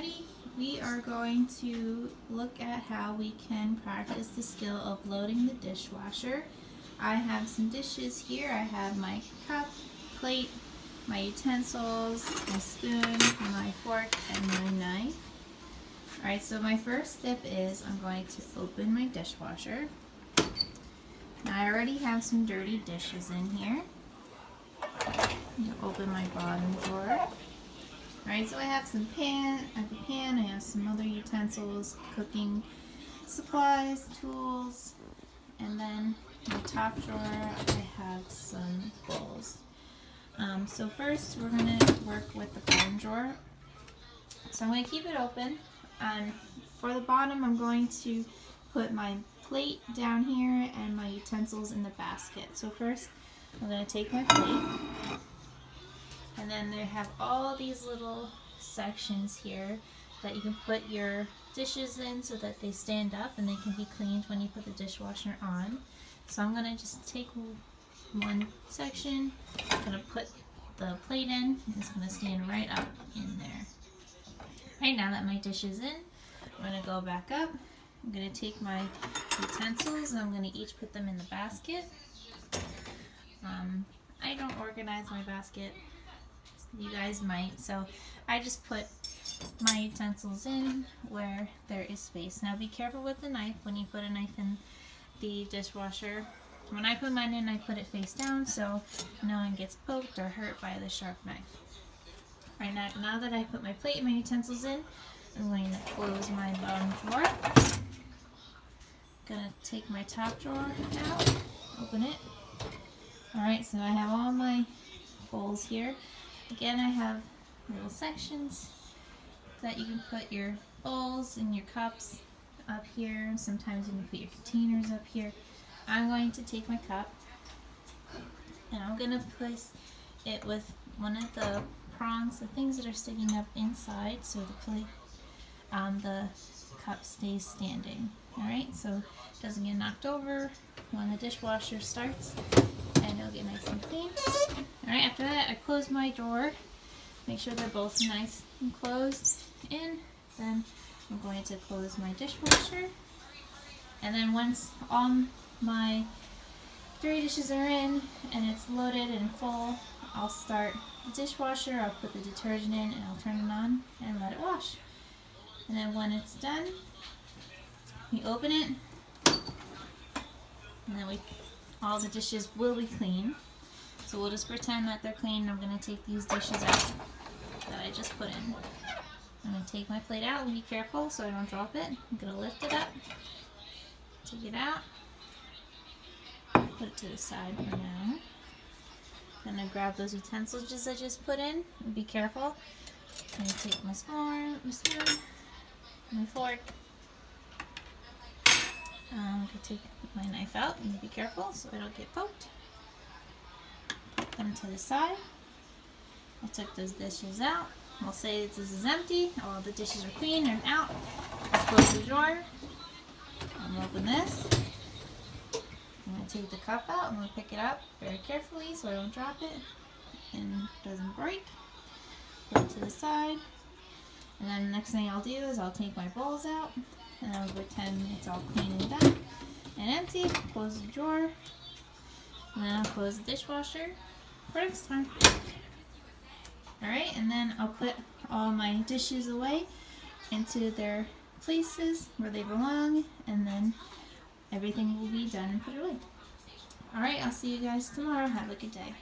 Alrighty, we are going to look at how we can practice the skill of loading the dishwasher. I have some dishes here. I have my cup, plate, my utensils, my spoon, my fork, and my knife. Alright, so my first step is I'm going to open my dishwasher. Now I already have some dirty dishes in here. Open my bottom drawer. Alright, so I have a pan, I have some other utensils, cooking supplies, tools, and then in the top drawer I have some bowls. So first we're going to work with the bottom drawer. So I'm going to keep it open. For the bottom I'm going to put my plate down here and my utensils in the basket. So first I'm going to take my plate. And then they have all these little sections here that you can put your dishes in so that they stand up and they can be cleaned when you put the dishwasher on. So I'm going to just take one section, I'm going to put the plate in, and it's going to stand right up in there. Right, now that my dish is in, I'm going to go back up. I'm going to take my utensils and I'm going to each put them in the basket. I don't organize my basket. You guys might, so I just put my utensils in where there is space. Now be careful with the knife when you put a knife in the dishwasher. When I put mine in, I put it face down so no one gets poked or hurt by the sharp knife. Alright, now that I put my plate and my utensils in, I'm going to close my bottom drawer. Gonna take my top drawer out, open it. Alright, so I have all my bowls here. Again, I have little sections that you can put your bowls and your cups up here. Sometimes you can put your containers up here. I'm going to take my cup and I'm going to place it with one of the prongs, the things that are sticking up inside, so the cup stays standing. Alright, so it doesn't get knocked over when the dishwasher starts, and it'll get nice and clean. Alright, after that I close my drawer, make sure they're both nice and closed in. Then I'm going to close my dishwasher, and then once all my dirty dishes are in and it's loaded and full, I'll start the dishwasher, I'll put the detergent in, and I'll turn it on and let it wash. And then when it's done, we open it, and then all the dishes will be clean. So we'll just pretend that they're clean. I'm going to take these dishes out that I just put in. I'm going to take my plate out and be careful so I don't drop it. I'm going to lift it up, take it out, put it to the side for now. Then I grab those utensils I just put in and be careful. I'm going to take my spoon, my fork. I'm going to take my knife out and be careful so I don't get poked. Put them to the side. I took those dishes out. We'll say this is empty. All the dishes are clean and out. I'll close the drawer. I'm going to open this. I'm going to take the cup out. I'm going to pick it up very carefully so I don't drop it and it doesn't break. Put it to the side. And then the next thing I'll do is I'll take my bowls out and I'll pretend it's all clean and done and empty. Close the drawer. And then I'll close the dishwasher for next time. Alright, and then I'll put all my dishes away into their places where they belong, and then everything will be done and put away. Alright, I'll see you guys tomorrow. Have a good day.